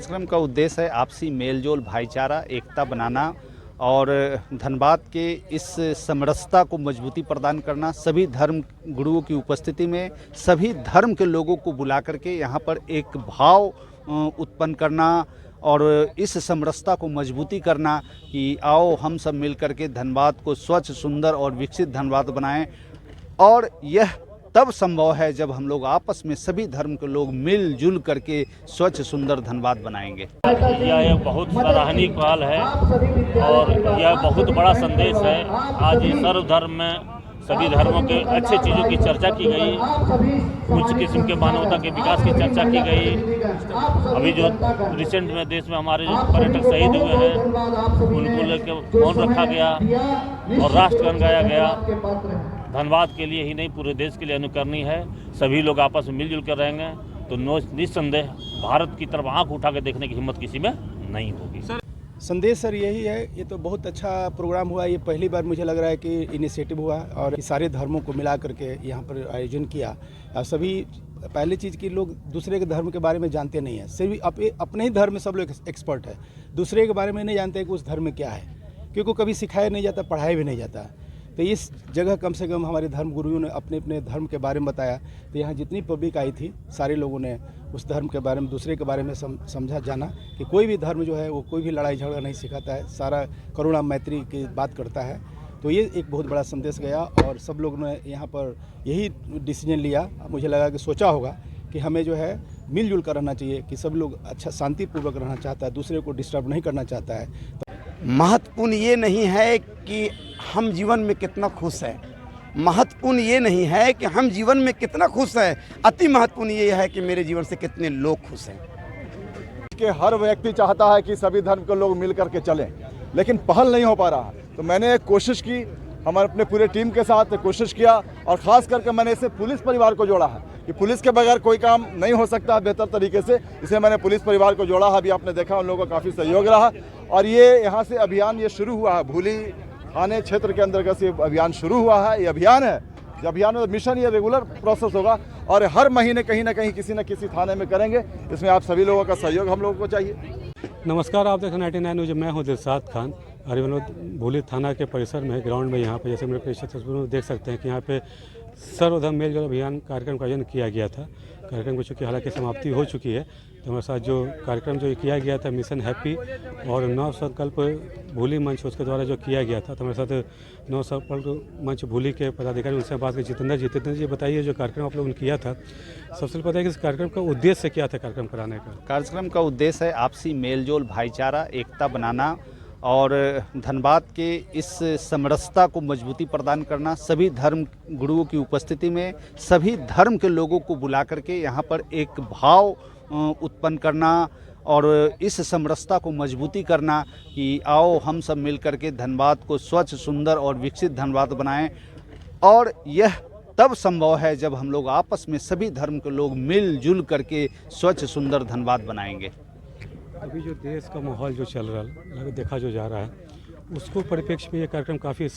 कार्यक्रम का उद्देश्य है आपसी मेलजोल, भाईचारा, एकता बनाना और धनबाद के इस समरसता को मजबूती प्रदान करना। सभी धर्म गुरुओं की उपस्थिति में सभी धर्म के लोगों को बुला करके यहाँ पर एक भाव उत्पन्न करना और इस समरसता को मजबूती करना कि आओ हम सब मिल करके धनबाद को स्वच्छ, सुंदर और विकसित धनबाद बनाएं। और यह तब संभव है जब हम लोग आपस में सभी धर्म के लोग मिलजुल करके स्वच्छ, सुंदर धनबाद बनाएंगे। यह एक बहुत सराहनीय पहल है और यह बहुत बड़ा संदेश है। आज ये सर्वधर्म में सभी धर्मों के अच्छे चीज़ों की चर्चा की गई, उच्च किस्म के मानवता के विकास की चर्चा की गई। अभी जो रिसेंट में देश में हमारे जो पर्यटक शहीद हुए हैं उनको लेकर मौन रखा गया और राष्ट्रगान गाया गया। धनबाद के लिए ही नहीं, पूरे देश के लिए अनुकरणीय है। सभी लोग आपस में मिलजुल कर रहेंगे तो निस्संदेह भारत की तरफ आंख उठा के देखने की हिम्मत किसी में नहीं होगी। संदेश सर यही है, ये तो बहुत अच्छा प्रोग्राम हुआ। ये पहली बार मुझे लग रहा है कि इनिशिएटिव हुआ और सारे धर्मों को मिला करके यहाँ पर आयोजन किया। और सभी पहली चीज़ कि लोग दूसरे के धर्म के बारे में जानते नहीं हैं, सिर्फ अपने ही धर्म में सब लोग एक्सपर्ट है, दूसरे के बारे में नहीं जानते कि उस धर्म में क्या है, क्योंकि कभी सिखाया नहीं जाता, पढ़ाया भी नहीं जाता। तो इस जगह कम से कम हमारे धर्म गुरुओं ने अपने अपने धर्म के बारे में बताया। तो यहाँ जितनी पब्लिक आई थी सारे लोगों ने उस धर्म के बारे में, दूसरे के बारे में समझा, जाना कि कोई भी धर्म जो है वो कोई भी लड़ाई झगड़ा नहीं सिखाता है, सारा करुणा मैत्री की बात करता है। तो ये एक बहुत बड़ा संदेश गया और सब लोगों ने यहाँ पर यही डिसीजन लिया। मुझे लगा कि सोचा होगा कि हमें जो है मिलजुल कर रहना चाहिए, कि सब लोग अच्छा शांतिपूर्वक रहना चाहता है, दूसरे को डिस्टर्ब नहीं करना चाहता है। महत्वपूर्ण ये नहीं है कि हम जीवन में कितना खुश हैं, महत्वपूर्ण ये नहीं है कि हम जीवन में कितना खुश हैं, अति महत्वपूर्ण ये है कि मेरे जीवन से कितने लोग खुश हैं। कि हर व्यक्ति चाहता है कि सभी धर्म के लोग मिल करके चलें, लेकिन पहल नहीं हो पा रहा। तो मैंने एक कोशिश की, हमारे अपने पूरे टीम के साथ कोशिश किया और ख़ास करके मैंने इसे पुलिस परिवार को जोड़ा है कि पुलिस के बगैर कोई काम नहीं हो सकता बेहतर तरीके से, इसलिए मैंने पुलिस परिवार को जोड़ा है। अभी आपने देखा उन लोगों का काफ़ी सहयोग रहा और ये यहाँ से अभियान ये शुरू हुआ है। भूली थाने क्षेत्र के अंतर्गत ये अभियान शुरू हुआ है। ये अभियान है, ये अभियान में मिशन, ये रेगुलर प्रोसेस होगा और हर महीने कहीं ना कहीं किसी न किसी थाने में करेंगे। इसमें आप सभी लोगों का सहयोग हम लोगों को चाहिए। नमस्कार, आप देख रहे हैं 99 न्यूज़। मैं हूं दिलशाद खान। अरे भूली थाना के परिसर में ग्राउंड में यहाँ पे जैसे मेरे पीछे तस्वीरों में देख सकते हैं कि यहाँ पे सर्वधर्म मेलजोल अभियान कार्यक्रम का आयोजन किया गया था। कार्यक्रम की चूँकि हालांकि समाप्ति हो चुकी है, तो हमारे साथ जो कार्यक्रम जो किया गया था मिशन हैप्पी और नव संकल्प भूली मंच उसके द्वारा जो किया गया था, तो हमारे साथ नव संकल्प मंच भूली के पदाधिकारी उनसे बात की जितेंद्र जी बताइए जो कार्यक्रम आप लोगों ने किया था, सबसे पता है कि इस कार्यक्रम का उद्देश्य क्या था कार्यक्रम कराने का? कार्यक्रम का उद्देश्य है आपसी मेलजोल, भाईचारा, एकता बनाना और धनबाद के इस समरसता को मजबूती प्रदान करना। सभी धर्म गुरुओं की उपस्थिति में सभी धर्म के लोगों को बुला करके यहाँ पर एक भाव उत्पन्न करना और इस समरसता को मजबूती करना कि आओ हम सब मिल करके धनबाद को स्वच्छ, सुंदर और विकसित धनबाद बनाएं। और यह तब संभव है जब हम लोग आपस में सभी धर्म के लोग मिलजुल करके स्वच्छ, सुंदर धनबाद बनाएंगे। अभी जो देश का माहौल जो चल रहा है, देखा जो जा रहा है, उसको परिप्रेक्ष्य में ये कार्यक्रम काफ़ी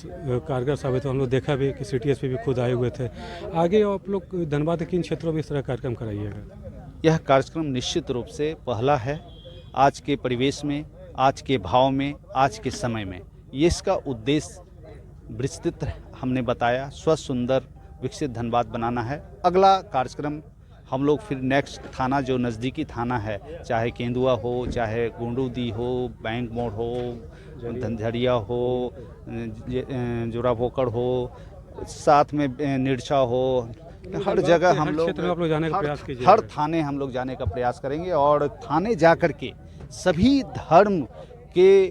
कारगर साबित हुआ। हम लोग देखा भी कि सिटी एसपी भी खुद आए हुए थे। आगे आप लोग धनबाद के किन क्षेत्रों में इस तरह कार्यक्रम कराइएगा? यह कार्यक्रम निश्चित रूप से पहला है आज के परिवेश में, आज के भाव में, आज के समय में। ये इसका उद्देश्य विस्तृत हमने बताया, स्वच्छ, सुंदर, विकसित धनबाद बनाना है। अगला कार्यक्रम हम लोग फिर नेक्स्ट थाना जो नज़दीकी थाना है, चाहे केंदुआ हो, चाहे गुंडूदी हो, बैंक मोड़ हो, धंधरिया हो, जोरा भोकड़ हो, साथ में निरछा हो, हर जगह हम लोग जाने का प्रयास कीजिए। हर थाने हम लोग जाने का प्रयास करेंगे और थाने जा कर के सभी धर्म के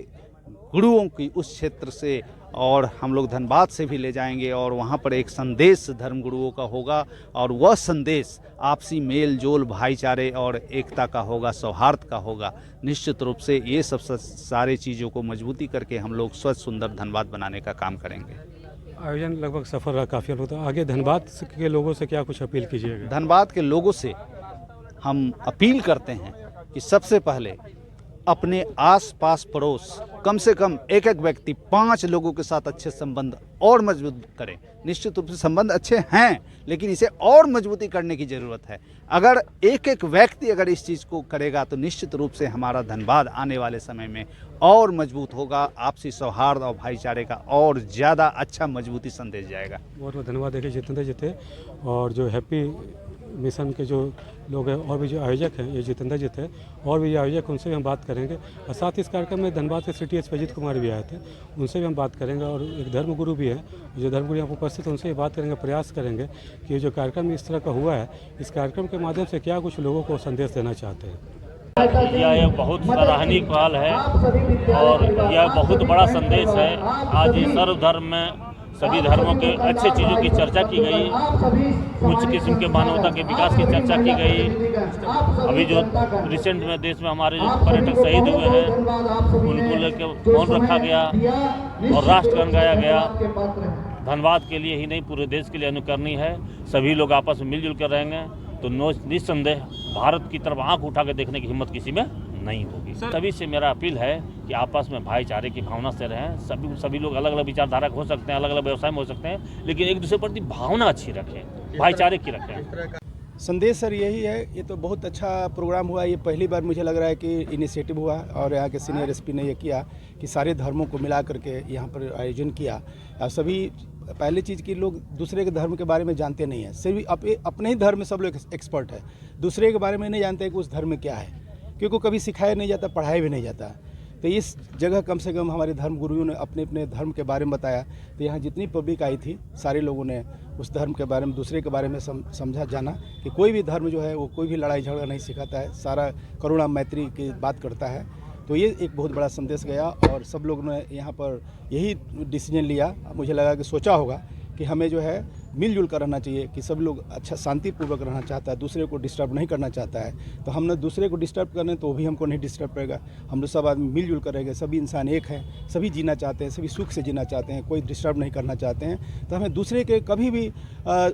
गुरुओं की उस क्षेत्र से और हम लोग धनबाद से भी ले जाएंगे और वहाँ पर एक संदेश धर्म गुरुओं का होगा और वह संदेश आपसी मेल जोल, भाईचारे और एकता का होगा, सौहार्द का होगा। निश्चित रूप से ये सब सारे चीज़ों को मजबूती करके हम लोग स्वच्छ, सुंदर धनबाद बनाने का काम करेंगे। आयोजन लगभग सफल रहा, काफ़ी होता है। आगे धनबाद के लोगों से क्या कुछ अपील कीजिएगा? धनबाद के लोगों से हम अपील करते हैं कि सबसे पहले अपने आस पास पड़ोस कम से कम एक एक व्यक्ति 5 लोगों के साथ अच्छे संबंध और मजबूत करें। निश्चित रूप से संबंध अच्छे हैं, लेकिन इसे और मजबूती करने की ज़रूरत है। अगर एक एक व्यक्ति अगर इस चीज़ को करेगा तो निश्चित रूप से हमारा धनबाद आने वाले समय में और मजबूत होगा। आपसी सौहार्द और भाईचारे का और ज़्यादा अच्छा मजबूती संदेश जाएगा। बहुत बहुत धन्यवाद। देखिए जितेंद्र जी थे और जो हैप्पी मिशन के जो लोग हैं और भी जो आयोजक हैं, ये जितेंद्र जी थे और भी आयोजक, उनसे भी हम बात करेंगे। और साथ ही इस कार्यक्रम में धनबाद के सिटी एसपी अजीत कुमार भी आए थे, उनसे भी हम बात करेंगे। और एक धर्मगुरु भी हैं, जो धर्मगुरु यहाँ पर उपस्थित हैं, उनसे भी बात करेंगे, प्रयास करेंगे कि ये जो कार्यक्रम इस तरह का हुआ है, इस कार्यक्रम के माध्यम से क्या कुछ लोगों को संदेश देना चाहते हैं। यह एक बहुत सराहनीय पहल है और यह बहुत बड़ा संदेश है। आज ये सर्वधर्म में सभी धर्मों के अच्छे चीज़ों की चर्चा की गई, उच्च किस्म के मानवता के विकास की चर्चा की गई। अभी जो रिसेंट में देश में हमारे जो पर्यटक शहीद हुए हैं उनको लेकर मौन रखा गया और राष्ट्रगान गाया गया। धनबाद के लिए ही नहीं, पूरे देश के लिए अनुकरणीय है। सभी लोग आपस में मिलजुल कर रहेंगे तो निस्संदेह भारत की तरफ आंख उठा के देखने की हिम्मत किसी में नहीं होगी। सभी से मेरा अपील है कि आपस में भाईचारे की भावना से रहें। सभी लोग अलग अलग विचारधारा हो सकते हैं, अलग अलग व्यवसाय में हो सकते हैं, लेकिन एक दूसरे प्रति भावना अच्छी रखें, भाईचारे की रखें। संदेश सर यही है। ये तो बहुत अच्छा प्रोग्राम हुआ। ये पहली बार मुझे लग रहा है कि इनिशिएटिव हुआ और यहाँ के सीनियर एसपी ने ये किया कि सारे धर्मों को मिला करके यहाँ पर आयोजन किया। और सभी पहली चीज़ कि लोग दूसरे के धर्म के बारे में जानते नहीं हैं। सभी अपने ही धर्म में सब लोग एक्सपर्ट है, दूसरे के बारे में नहीं जानते कि उस धर्म में क्या है, क्योंकि कभी सिखाया नहीं जाता, पढ़ाया भी नहीं जाता। तो इस जगह कम से कम हमारे धर्म गुरुओं ने अपने अपने धर्म के बारे में बताया। तो यहाँ जितनी पब्लिक आई थी, सारे लोगों ने उस धर्म के बारे में, दूसरे के बारे में समझा, जाना कि कोई भी धर्म जो है वो कोई भी लड़ाई झगड़ा नहीं सिखाता है, सारा करुणा मैत्री की बात करता है। तो ये एक बहुत बड़ा संदेश गया और सब लोगों ने यहाँ पर यही डिसीजन लिया। मुझे लगा कि सोचा होगा कि हमें जो है मिलजुल कर रहना चाहिए, कि सब लोग अच्छा शांतिपूर्वक रहना चाहता है, दूसरे को डिस्टर्ब नहीं करना चाहता है। तो हमने दूसरे को डिस्टर्ब करने तो वो भी हमको नहीं डिस्टर्ब करेगा। हम लोग सब आदमी मिलजुल कर रहेंगे, सभी इंसान एक हैं, सभी जीना चाहते हैं, सभी सुख से जीना चाहते हैं, कोई डिस्टर्ब नहीं करना चाहते हैं। तो हमें दूसरे के कभी भी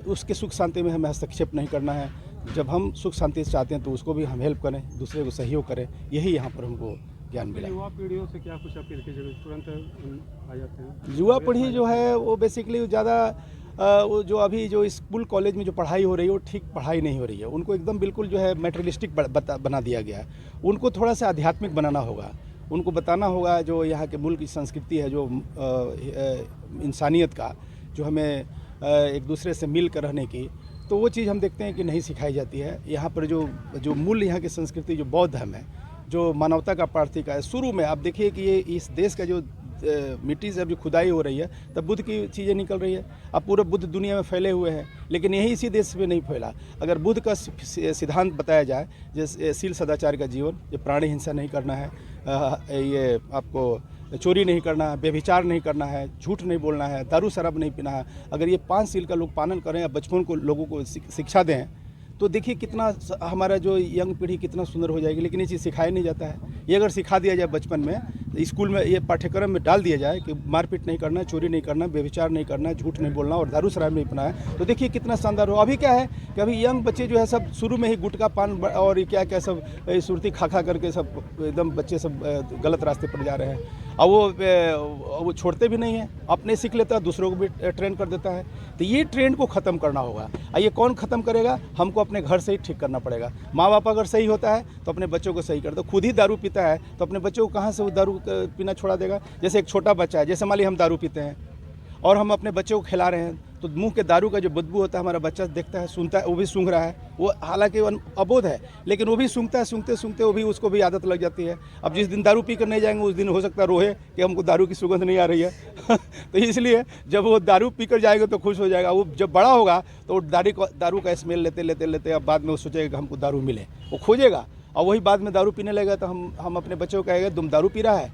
उसके सुख शांति में हमें हस्तक्षेप नहीं करना है। जब हम सुख शांति से चाहते हैं तो उसको भी हम हेल्प करें, दूसरे को सहयोग करें। यही यहाँ पर हमको ज्ञान मिला। युवा पीढ़ियों से क्या कुछ अपील कीजिए, तुरंत आ जाते हैं? युवा पीढ़ी जो है वो बेसिकली ज़्यादा वो जो अभी जो स्कूल कॉलेज में जो पढ़ाई हो रही है वो ठीक पढ़ाई नहीं हो रही है। उनको एकदम बिल्कुल जो है मटेरियलिस्टिक बना दिया गया है। उनको थोड़ा सा आध्यात्मिक बनाना होगा, उनको बताना होगा जो यहाँ के मुल्क की संस्कृति है, जो इंसानियत का, जो हमें एक दूसरे से मिल कर रहने की, तो वो चीज़ हम देखते हैं कि नहीं सिखाई जाती है। यहाँ पर जो मूल यहाँ की संस्कृति जो बौद्ध धर्म है, जो मानवता का प्रार्थना है, शुरू में आप देखिए कि ये इस देश का जो मिट्टी से अब जो खुदाई हो रही है तब बुद्ध की चीज़ें निकल रही है। अब पूरा बुद्ध दुनिया में फैले हुए हैं, लेकिन यही इसी देश में नहीं फैला। अगर बुद्ध का सिद्धांत बताया जाए, जैसे शील सदाचार का जीवन, ये प्राणी हिंसा नहीं करना है, ये आपको चोरी नहीं करना है, व्यभिचार नहीं करना है, झूठ नहीं बोलना है, दारू शराब नहीं पीना है, अगर ये 5 शील का लोग पालन करें या बचपन को लोगों को शिक्षा दें तो देखिए कितना हमारा जो यंग पीढ़ी कितना सुंदर हो जाएगी। लेकिन ये चीज़ सिखाया नहीं जाता है। ये अगर सिखा दिया जाए बचपन में, स्कूल में ये पाठ्यक्रम में डाल दिया जाए कि मारपीट नहीं करना, चोरी नहीं करना, व्यभिचार नहीं करना, झूठ नहीं बोलना और दारू शराब नहीं पीना है, तो देखिए कितना शानदार हो। अभी क्या है कि अभी यंग बच्चे जो है सब शुरू में ही गुटखा पान और क्या क्या सब सुरती खा करके सब एकदम बच्चे सब गलत रास्ते पर जा रहे हैं। और वो छोड़ते भी नहीं हैं, अपने सीख लेता है, दूसरों को भी ट्रेन कर देता है। तो ये ट्रेंड को ख़त्म करना होगा। और ये कौन ख़त्म करेगा? हमको अपने घर से ही ठीक करना पड़ेगा। माँ बाप अगर सही होता है तो अपने बच्चों को सही कर दो। खुद ही दारू पीता है तो अपने बच्चों को कहाँ से वो दारू पीना छोड़ा देगा? जैसे एक छोटा बच्चा है, जैसे मान लीजिए हम दारू पीते हैं और हम अपने बच्चों को खिला रहे हैं, तो मुंह के दारू का जो बदबू होता है हमारा बच्चा देखता है, सुनता है, वो भी सूंघ रहा है। वो हालांकि अबोध है, लेकिन वो भी सूंघता है, सूंघते वो भी उसको भी आदत लग जाती है। अब जिस दिन दारू पी कर नहीं जाएंगे उस दिन हो सकता है रोहे कि हमको दारू की सुगंध नहीं आ रही है तो इसलिए जब वो दारू पी कर जाएगा तो खुश हो जाएगा। वो जब बड़ा होगा तो वो दारू का स्मेल लेते अब बाद में वो सोचेगा कि हमको दारू मिले, वो खोजेगा और वही बाद में दारू पीने लगेगा। तो हम अपने बच्चों को कहेंगे तुम दारू पी रहा है।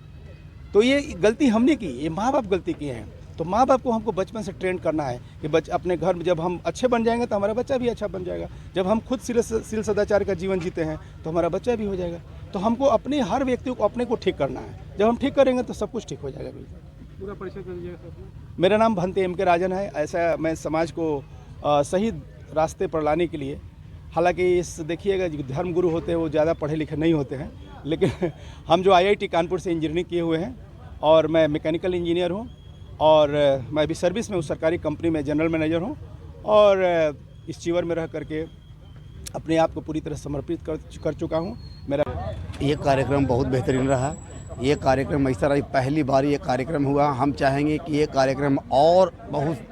तो ये गलती हमने की, ये माँ बाप गलती किए हैं। तो माँ बाप को हमको बचपन से ट्रेन करना है कि अपने घर में जब हम अच्छे बन जाएंगे तो हमारा बच्चा भी अच्छा बन जाएगा। जब हम खुद शील सदाचार का जीवन जीते हैं तो हमारा बच्चा भी हो जाएगा। तो हमको अपने हर व्यक्ति को अपने को ठीक करना है। जब हम ठीक करेंगे तो सब कुछ ठीक हो जाएगा। बिल्कुल। पूरा परिचय कर दीजिएगा। मेरा नाम भंते M.K. राजन है। ऐसा मैं समाज को सही रास्ते पर लाने के लिए, हालांकि देखिएगा जो धर्मगुरु होते हैं वो ज़्यादा पढ़े लिखे नहीं होते हैं, लेकिन हम जो IIT कानपुर से इंजीनियरिंग किए हुए हैं और मैं मैकेनिकल इंजीनियर हूँ और मैं अभी सर्विस में हूँ, सरकारी कंपनी में जनरल मैनेजर हूँ और इस चीवर में रह करके अपने आप को पूरी तरह समर्पित कर चुका हूँ। मेरा ये कार्यक्रम बहुत बेहतरीन रहा। ये कार्यक्रम इस तरह पहली बार ये कार्यक्रम हुआ। हम चाहेंगे कि ये कार्यक्रम और बहुत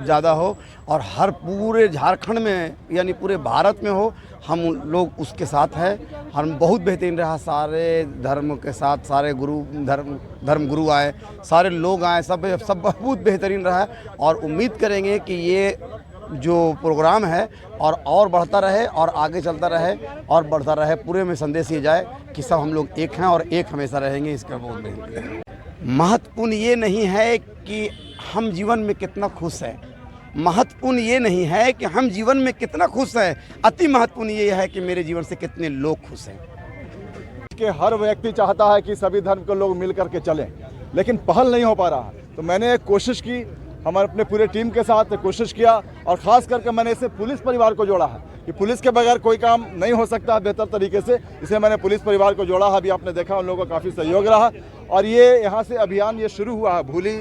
ज़्यादा हो और हर पूरे झारखंड में यानी पूरे भारत में हो। हम लोग उसके साथ हैं। हम बहुत बेहतरीन रहा। सारे धर्म के साथ सारे धर्म गुरु आए, सारे लोग आए, सब बहुत बेहतरीन रहा और उम्मीद करेंगे कि ये जो प्रोग्राम है और बढ़ता रहे और आगे चलता रहे और बढ़ता रहे। पूरे में संदेश ये जाए कि सब हम लोग एक हैं और एक हमेशा रहेंगे। इसका बहुत महत्वपूर्ण ये नहीं है कि हम जीवन में कितना खुश हैं। महत्वपूर्ण ये नहीं है कि हम जीवन में कितना खुश हैं। अति महत्वपूर्ण ये है कि मेरे जीवन से कितने लोग खुश हैं। कि हर व्यक्ति चाहता है कि सभी धर्म के लोग मिल करके चलें, लेकिन पहल नहीं हो पा रहा। तो मैंने एक कोशिश की, हमारे अपने पूरे टीम के साथ कोशिश किया और ख़ास करके मैंने इसे पुलिस परिवार को जोड़ा है कि पुलिस के बगैर कोई काम नहीं हो सकता बेहतर तरीके से। इसलिए मैंने पुलिस परिवार को जोड़ा है। अभी आपने देखा उन लोगों का काफ़ी सहयोग रहा और ये यहाँ से अभियान ये शुरू हुआ है। भूली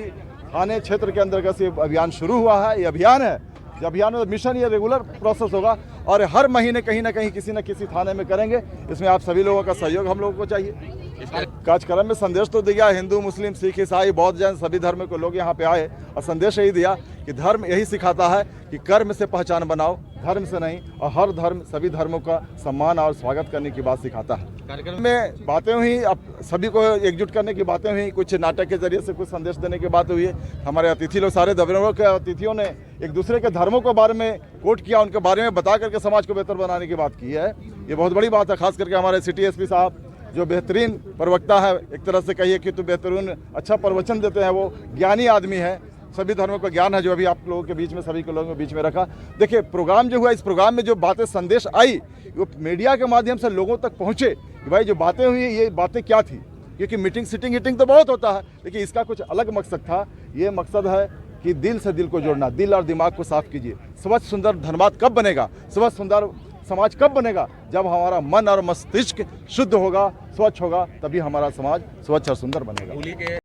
थाने क्षेत्र के अंतर्गत ये अभियान शुरू हुआ है। ये अभियान है, ये अभियान में मिशन ये रेगुलर प्रोसेस होगा और हर महीने कहीं ना कहीं किसी न किसी थाने में करेंगे। इसमें आप सभी लोगों का सहयोग हम लोगों को चाहिए। कार्यक्रम में संदेश तो दिया, हिंदू मुस्लिम सिख ईसाई बौद्ध जैन सभी धर्म के लोग यहाँ पे आए और संदेश यही दिया कि धर्म यही सिखाता है कि कर्म से पहचान बनाओ, धर्म से नहीं। और हर धर्म सभी धर्मों का सम्मान और स्वागत करने की बात सिखाता है। कार्यक्रम में बातें हुई, अब सभी को एकजुट करने की बातें हुई, कुछ नाटक के जरिए से कुछ संदेश देने की बात हुई है। हमारे अतिथि लोग, सारे धर्मों के अतिथियों ने एक दूसरे के धर्मों के बारे में कोट किया, उनके बारे में बता करके समाज को बेहतर बनाने की बात की है। ये बहुत बड़ी बात है। खास करके हमारे सिटी एसपी साहब जो बेहतरीन प्रवक्ता है, एक तरह से कहिए कि तो बेहतरीन अच्छा प्रवचन देते हैं। वो ज्ञानी आदमी है, सभी धर्मों का ज्ञान है जो अभी आप लोगों के बीच में सभी के लोगों के बीच में रखा। देखिए प्रोग्राम जो हुआ, इस प्रोग्राम में जो बातें संदेश आई वो मीडिया के माध्यम से लोगों तक पहुँचे कि भाई जो बातें हुई ये बातें क्या थी। क्योंकि मीटिंग सीटिंग हीटिंग तो बहुत होता है, लेकिन इसका कुछ अलग मकसद था। ये मकसद है कि दिल से दिल को जोड़ना, दिल और दिमाग को साफ कीजिए। स्वच्छ सुंदर धनबाद कब बनेगा, स्वच्छ सुंदर समाज कब बनेगा? जब हमारा मन और मस्तिष्क शुद्ध होगा, स्वच्छ होगा, तभी हमारा समाज स्वच्छ और सुंदर बनेगा।